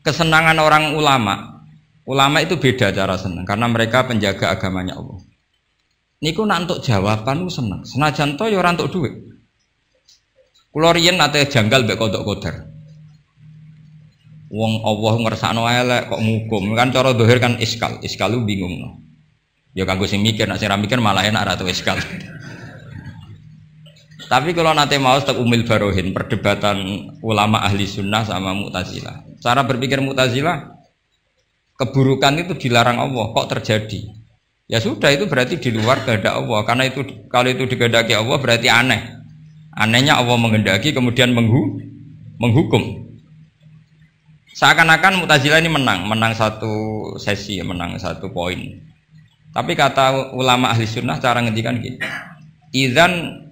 kesenangan orang ulama. Ulama itu beda cara senang karena mereka penjaga agamanya Allah. Niku nak untuk jawaban ku seneng. Senajan to ya ora entuk dhuwit. Kula riyen nate janggal mbek kodok kodar. Wong Allah ngersakno elek kok ngukum. Kan cara zahir kan iskal. Iskal lu bingung. Ya kanggo sing mikir, nek sing ra mikir malah enak ra tau iskal. Tapi kalau nate mau tak Umil Barohin perdebatan ulama ahli sunnah sama Mu'tazilah. Cara berpikir Mu'tazilah, keburukan itu dilarang Allah, kok terjadi? Ya sudah, itu berarti di luar kehendak Allah. Karena itu kalau itu dikehendaki Allah berarti aneh. Anehnya Allah menghendaki kemudian menghukum. Seakan-akan Mu'tazilah ini menang satu sesi, menang satu poin. Tapi kata ulama ahli sunnah cara ngendikan gini, idzan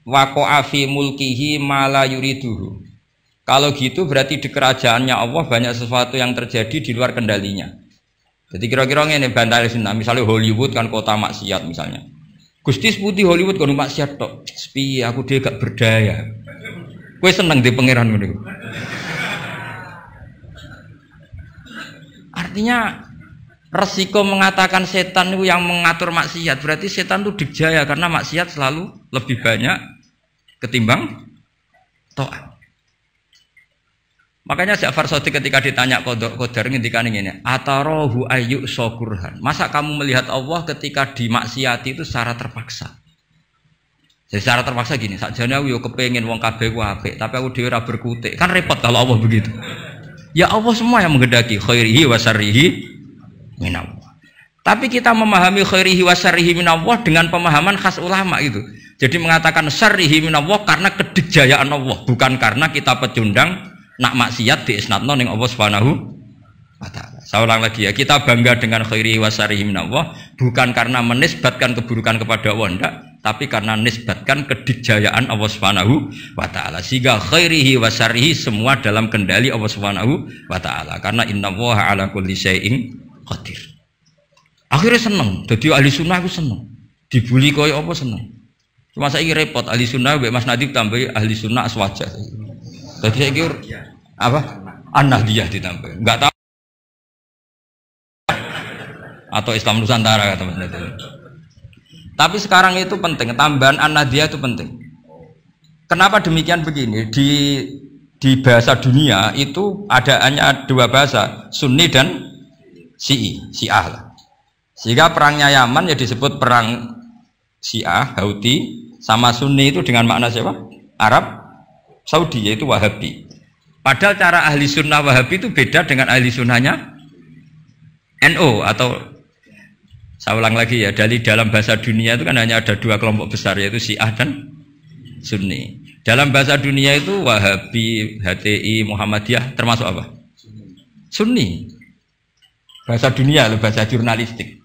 waqa'a fi mulkihi ma la yuriduhu. Kalau gitu berarti di kerajaannya Allah banyak sesuatu yang terjadi di luar kendalinya. Jadi kira-kira ini bantah sunnah. Misalnya Hollywood kan kota maksiat misalnya. Gusti putih Hollywood kan maksiat tok. Sepi aku dia gak berdaya. Kowe seneng di pangeran ngono. Artinya resiko mengatakan setan itu yang mengatur maksiat berarti setan itu dijaya karena maksiat selalu lebih banyak ketimbang taat. Makanya Ja'far Shadiq ketika ditanya Qadar ngendikan ngene, "Atarahu ayyu syukurhan." Masa kamu melihat Allah ketika dimaksiati itu secara terpaksa? Jadi secara terpaksa gini, sakjane aku yo kepengin wong kabeh ku apik, tapi aku dhewe ora berkutik. Kan repot kalau Allah begitu. Ya Allah semua yang menghendaki khairihi wa syarrihi minallah. Tapi kita memahami khairihi wa syarrihi minallah dengan pemahaman khas ulama itu. Jadi mengatakan syarrihi minallah karena kedikjayaan Allah, bukan karena kita pecundang nak maksiat diisnadno ning Allah Subhanahu wa taala. Saya ulang lagi ya, kita bangga dengan khairihi wa syarrihi minallah bukan karena menisbatkan keburukan kepada Allah enggak, tapi karena nisbatkan kedikjayaan Allah Subhanahu wa taala. Sehingga khairihi wa syarrihi semua dalam kendali Allah Subhanahu wa taala. Karena innallaha ala kulli syai'in qadir. Akhirnya seneng, jadi ahli sunnah aku seneng. Dibuli kaya apa seneng. Cuma saiki repot ahli sunnah mbek Mas Nadib tambah ahli sunnah aswaja. Jadi saiki apa? An-Nahdiyah ditambah. Enggak tahu atau Islam Nusantara kata Mas Nadib. Tapi sekarang itu penting, tambahan An-Nahdiyah itu penting. Kenapa demikian begini? Di bahasa dunia itu ada hanya dua bahasa, Sunni dan Syiah lah. Sehingga perangnya Yaman ya disebut perang Syiah, Houthi, sama Sunni itu dengan makna siapa? Arab Saudi, yaitu Wahabi. Padahal cara ahli sunnah Wahabi itu beda dengan ahli sunnahnya NU atau saya ulang lagi ya, dari dalam bahasa dunia itu kan hanya ada dua kelompok besar yaitu Syiah dan Sunni. Dalam bahasa dunia itu Wahabi, HTI, Muhammadiyah termasuk apa? Sunni. Bahasa dunia loh, bahasa jurnalistik.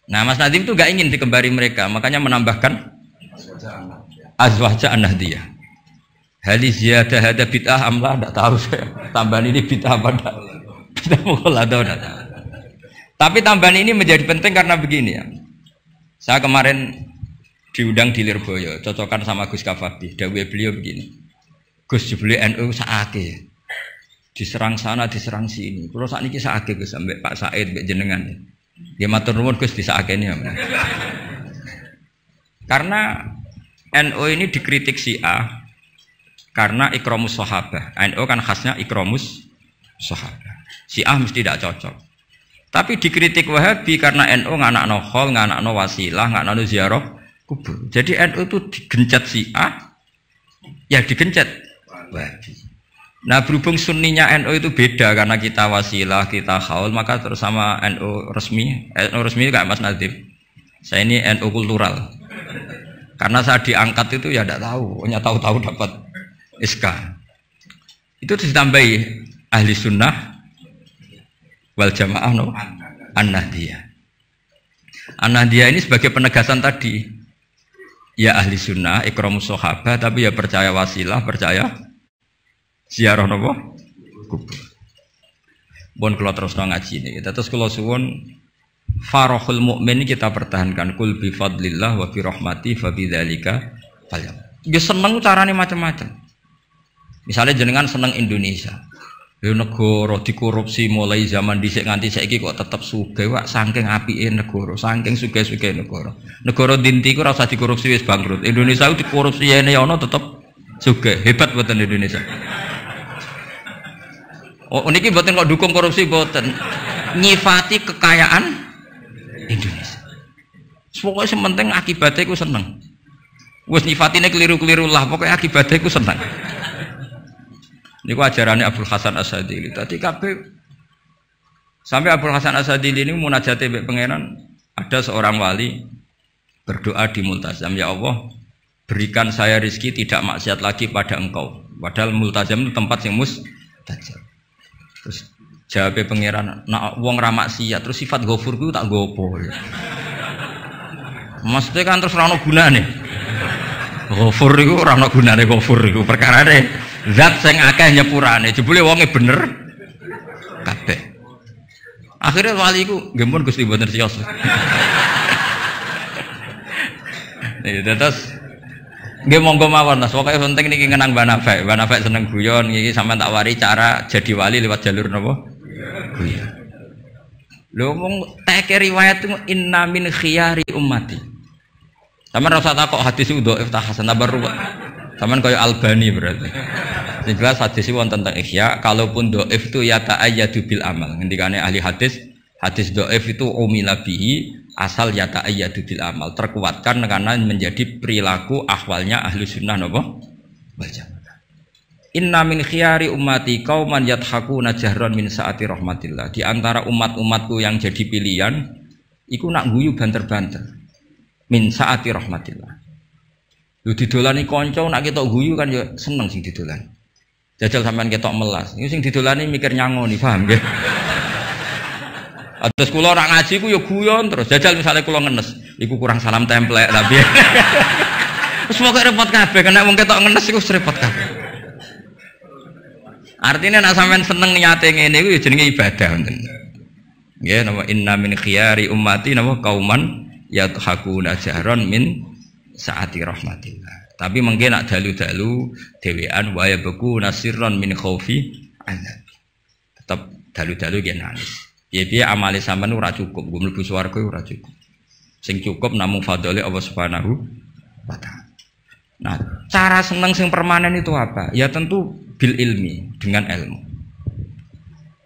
Nah Mas Nadim itu gak ingin dikembari mereka, makanya menambahkan azwaja an-nahdiyah. Hali ziyadah hada bid'ah amlah, tidak tahu saya. Tambahan ini bid'ah apa enggak? Bid'ah mukhalatah enggak tahu. Tapi tambahan ini menjadi penting karena begini ya. Saya kemarin diundang di Lirboyo, cocokan sama Gus Kafabi. Dawuh beliau begini. Gus jebule NU sakake. Diserang sana, diserang sini. Kalau saat ini sakake Gus sampai Pak Said, mbek jenengan. Dia matur nuwun Gus disakeni ya. Karena NU ini dikritik Syiah karena ikramus sahabah. NU kan khasnya ikramus sahabah. Syiah mesti tidak cocok. Tapi dikritik Wahabi karena NU nganakno khol, nganakno wasilah, nganakno ziarah kubur. Jadi NU itu digencet Syiah, ya digencet Wahabi. Nah berhubung sunninya NU itu beda karena kita wasilah, kita khaul, maka terus sama NU resmi kayak Mas Nadib. Saya ini NU kultural. Karena saya diangkat itu ya tidak tahu, hanya tahu-tahu dapat SK. Itu ditambahi ahli sunnah wal jamaah no an-nahdiyah. An-nahdiyah ini sebagai penegasan tadi. Ya ahli sunnah, ikramus sahabah, tapi ya percaya wasilah, percaya ziarah nopo kubur. Bon kalau terus ngaji ini, kita terus kalau suwun farahul mukmin kita pertahankan kul bi fadlillah wa bi rahmati fa bidzalika falyam. Dia seneng carane macam-macam. Misalnya jenengan seneng Indonesia. Lho negara dikorupsi mulai zaman dhisik nganti saiki kok tetep sugih wak saking apike negara, saking sugih-sugih negara. Negara dinti ku ora usah dikorupsi wis bangkrut. Indonesia ku dikorupsi ene ana tetep sugih. Hebat mboten Indonesia. Oh niki mboten kok dukung korupsi mboten. Nyifati kekayaan Indonesia. Pokoke sementing akibatnya ku seneng. Wis nyifatine keliru-keliru lah, pokoknya akibatnya ku seneng. Niku ajarannya Abdul Hasan As-Sadili. Tadi kabeh sampai Abdul Hasan As-Sadili ini munajate mbek pangeran, ada seorang wali berdoa di multazam, ya Allah, berikan saya rezeki tidak maksiat lagi pada Engkau. Padahal multazam itu tempat yang mustajab. Terus jawab pangeran, nak wong ra maksiat terus sifat ghafur ku tak gopo. Maksudnya kan terus ora ono gunane. Ghafur iku ora ono gunane ghafur iku perkarane zat sing akeh nyepurane, jebule wonge bener kabeh. Akhirnya wali iku nggih pun Gusti mboten siyos. Nih terus nggih monggo mawon Mas, pokoke penting niki ngenang Mbah Nafek. Mbah Nafek seneng guyon iki sampean tak wari cara jadi wali lewat jalur napa? Guyon. Lho mong teke riwayat inna min khiyari ummati. Sampeyan ora usah takok hadis itu dhaif ta hasan tabarru. Sampeyan kaya Albani berarti. Sing jelas hadis wonten tentang ihya, kalaupun dhaif itu ya ta'ayyadu bil amal. Ngendikane ahli hadis, hadis dhaif itu umila bihi asal ya ta'ayyadu bil amal. Terkuatkan karena menjadi perilaku ahwalnya ahli sunnah napa? Baca. Inna min khiyari ummati qauman yadhakuna jahran min saati rahmatillah. Di antara umat-umatku yang jadi pilihan iku nak guyu banter-banter min saati rahmatillah. Lu didolani kanca nak ketok guyu kan ya seneng sing didolani. Jajal sampean ketok melas. Iku sing didolani mikir nyangoni, paham nggih? Atus kula ora ngaji ku ya guyon terus. Jajal misalnya kula ngenes, iku kurang salam templek tapi. Wis pokoke repot kabeh, kena wong ketok ngenes iku repot kabeh. Artinya nak sampean seneng niate ngene iku ya jenenge ibadah ngoten. Nggih napa inna min khiyari ummati napa kauman yadhakuna jahran min saati rahmatillah. Tapi mungkin nak dalu-dalu dewean wa yabku nasirron min khaufi azab. Tetap dalu-dalu ge nangis. Piye-piye amale sampean ora cukup, nggo mlebu swarga ora cukup. Sing cukup namung fadhole Allah Subhanahu wa taala. Nah, cara seneng sing permanen itu apa? Ya tentu bil ilmi, dengan ilmu.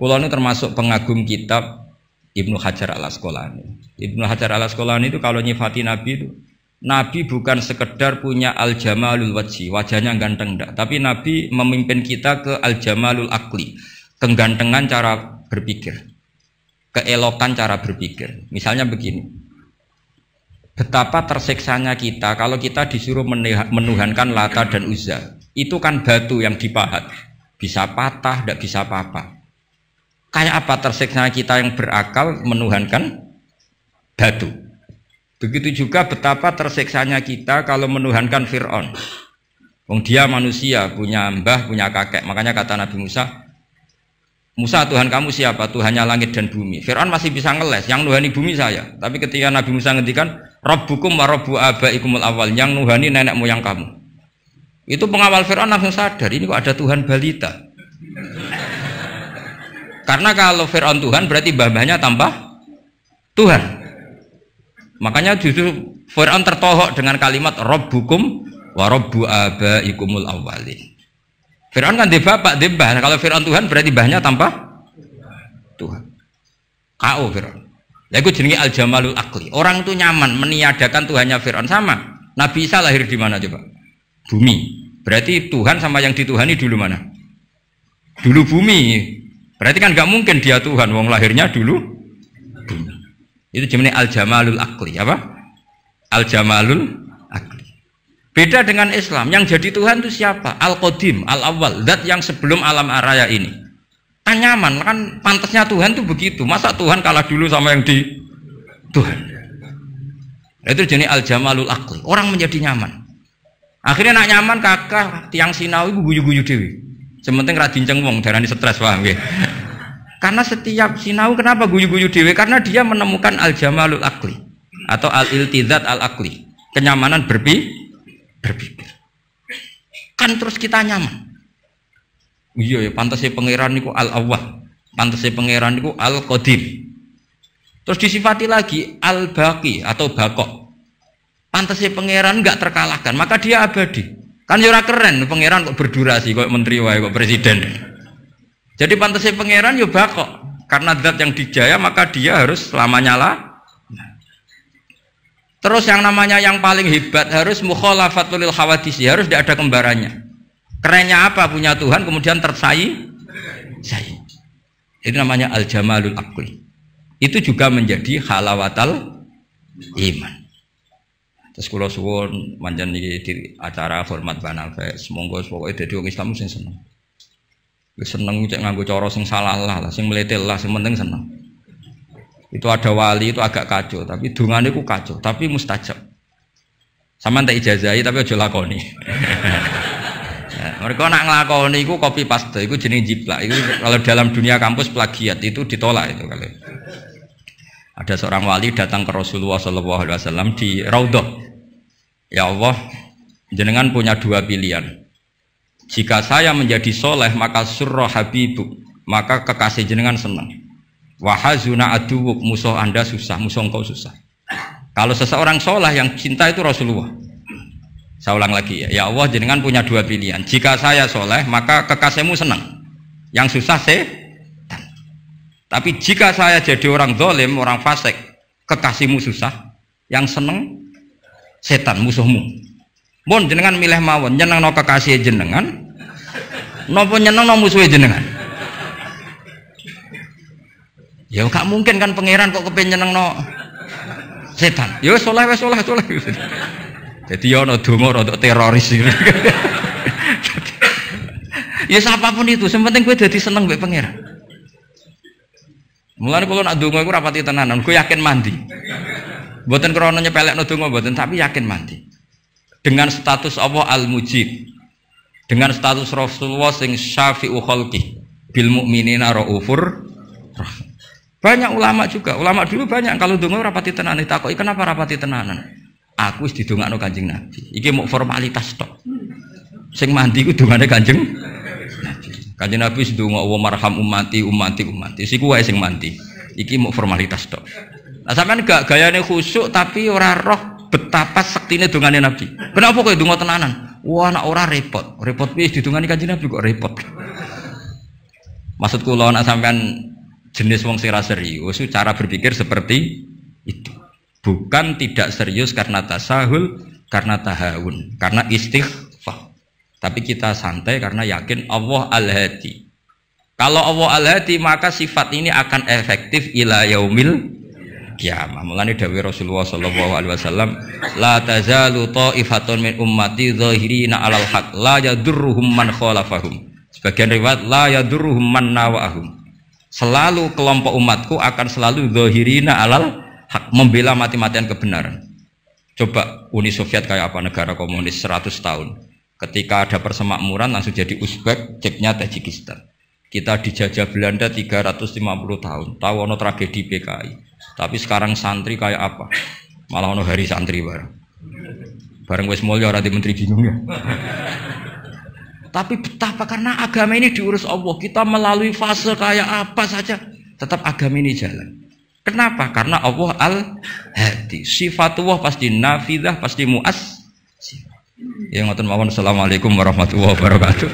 Kula ini termasuk pengagum kitab Ibnu Hajar Al-Asqalani. Ibnu Hajar Al-Asqalani itu kalau nyifati Nabi itu, Nabi bukan sekedar punya al-jamalul wajhi, wajahnya ganteng enggak, tapi Nabi memimpin kita ke al-jamalul akli, kegantengan cara berpikir, keelokan cara berpikir. Misalnya begini, betapa tersiksanya kita kalau kita disuruh menuhankan Lata dan Uzza. Itu kan batu yang dipahat, bisa patah, tidak bisa apa-apa. Kayak apa tersiksanya kita yang berakal menuhankan batu. Begitu juga betapa tersiksanya kita kalau menuhankan Fir'aun. Wong dia manusia, punya mbah, punya kakek. Makanya kata Nabi Musa, Musa Tuhan kamu siapa? Tuhannya langit dan bumi. Fir'aun masih bisa ngeles, yang nuhani bumi saya. Tapi ketika Nabi Musa ngendikan, Rabbukum wa Rabbu abaikumul awal, yang nuhani nenek moyang kamu. Itu pengawal Fir'aun langsung sadar, ini kok ada Tuhan balita. Karena kalau Fir'aun Tuhan berarti mbah-mbahnya tambah Tuhan. Makanya justru Fir'aun tertohok dengan kalimat Rabbukum wa Rabbu abaikumul awwalin. Fir'aun kan dia bapak, dia mbah. Kalau Fir'aun Tuhan berarti mbahnya tambah Tuhan. K.O. Fir'aun. Lah itu jenenge al-jamalul akli. Orang itu nyaman meniadakan Tuhannya Fir'aun. Sama. Nabi Isa lahir di mana coba? Bumi. Berarti Tuhan sama yang dituhani dulu mana? Dulu bumi. Berarti kan nggak mungkin dia Tuhan. Wong lahirnya dulu bumi. Itu jenenge al-jamalul akli. Apa? Al-jamalul akli. Beda dengan Islam. Yang jadi Tuhan itu siapa? Al-Qadim, Al-Awwal, zat yang sebelum alam raya ini. Kan nyaman, kan pantasnya Tuhan itu begitu. Masa Tuhan kalah dulu sama yang di Tuhan? Itu jenis al-jamalul akli. Orang menjadi nyaman. Akhirnya nak nyaman kakak tiang sinau itu guyu-guyu dewi. Sementing radinceng wong darani stres, paham nggih. Karena setiap sinau kenapa guyu-guyu dewi? Karena dia menemukan al-jamalul akli atau al-iltizat al-akli. Kenyamanan berpikir. Kan terus kita nyaman. Iya ya, pantasnya pangeran niku Al-Awwal, pantasnya pangeran niku Al-Qadim. Terus disifati lagi Al-Baqi atau Baqo. Pantasnya pangeran enggak terkalahkan, maka dia abadi. Kan ora keren pangeran kok berdurasi kok menteri wae kok presiden. Jadi pantasnya pangeran yo Baqo. Karena zat yang dijaya maka dia harus selamanya lah. Terus yang namanya yang paling hebat harus mukhalafatul lil hawadis, harus tidak ada kembarannya. Kerennya apa punya Tuhan kemudian tersaing. Itu namanya al-jamalul aqli. Itu juga menjadi halawatal iman. Terus kula suwun manjen di acara hormat banafek, semoga pokoke dadi wong Islam sing seneng. Wis seneng cek nganggo cara sing salah lah, sing meletel lah, sing penting seneng. Itu ada wali itu agak kacau, tapi dungane ku kacau, tapi mustajab. Sampeyan tak ijazahi tapi aja lakoni. Mereka nak ngelakoni itu copy paste, itu jenis jiplak. Itu kalau dalam dunia kampus plagiat itu ditolak itu kalau. Ada seorang wali datang ke Rasulullah SAW di Raudhah. Ya Allah, jenengan punya dua pilihan. Jika saya menjadi soleh maka surra habibuk, maka kekasih jenengan senang. Wahazuna aduwuk, musuh anda susah, musuh engkau susah. Kalau seseorang soleh yang cinta itu Rasulullah. Saya ulang lagi ya, ya Allah jenengan punya dua pilihan. Jika saya soleh maka kekasihmu senang, yang susah setan. Tapi jika saya jadi orang zalim, orang fasik, kekasihmu susah, yang senang setan musuhmu. Mun jenengan milih mawon, nyenengno kekasih jenengan, napa nyenengno musuhe jenengan? Ya gak mungkin kan pangeran kok kepen nyenengno setan. Ya soleh wis soleh. Jadi ya ono donga rada teroris. Ya siapapun itu, yang penting gue jadi seneng mbek pangeran. Mulane kalau nak donga iku rapati tenanan, gue yakin mandi. Mboten krana nyepelekno donga mboten, tapi yakin mandi. Dengan status Allah Al-Mujib. Dengan status Rasulullah sing syafi'u khalqi bil mukminina raufur rahim. Banyak ulama juga, ulama dulu banyak kalau donga rapati tenanan ditakoki kenapa rapati tenanan? Aku wis didongakno Kanjeng Nabi. Iki mau formalitas tok. Sing mandi ku dongane Kanjeng Nabi. Kanjeng Nabi wis ndonga wa marham ummati. Siku wae sing mandi. Iki mau formalitas tok. Nah sampean gak gayane khusyuk tapi ora roh betapa sektine dongane Nabi. Kenapa kowe donga tenanan? Wah nek ora repot. Repot wis didongani Kanjeng Nabi kok repot. Maksud kula nek sampean jenis wong sing ra serius, cara berpikir seperti itu. Bukan tidak serius karena tasahul, karena tahawun, karena istighfar. Tapi kita santai karena yakin Allah Al-Hadi. Kalau Allah Al-Hadi maka sifat ini akan efektif ila yaumil qiyamah. Mulane dawuh Rasulullah SAW, la tazalu ta'ifatun min ummati zahirina alal haq la yadurruhum man khalafahum. Sebagian riwayat la yadurruhum man nawahum. Selalu kelompok umatku akan selalu zahirina alal hak, membela mati-matian kebenaran. Coba Uni Soviet kayak apa, negara komunis 100 tahun. Ketika ada persemakmuran langsung jadi Uzbek, ceknya Tajikistan. Kita dijajah Belanda 350 tahun. Tahu ono tragedi PKI. Tapi sekarang santri kayak apa? Malah ono hari santri bareng. Bareng wis mulya ora di menteri bingung ya. Tapi betapa karena agama ini diurus Allah, kita melalui fase kayak apa saja tetap agama ini jalan. Kenapa? Karena Allah Al-Hadi. Sifatullah pasti nafidah, pasti muas. Ya ngoten mawon. Assalamualaikum warahmatullahi wabarakatuh.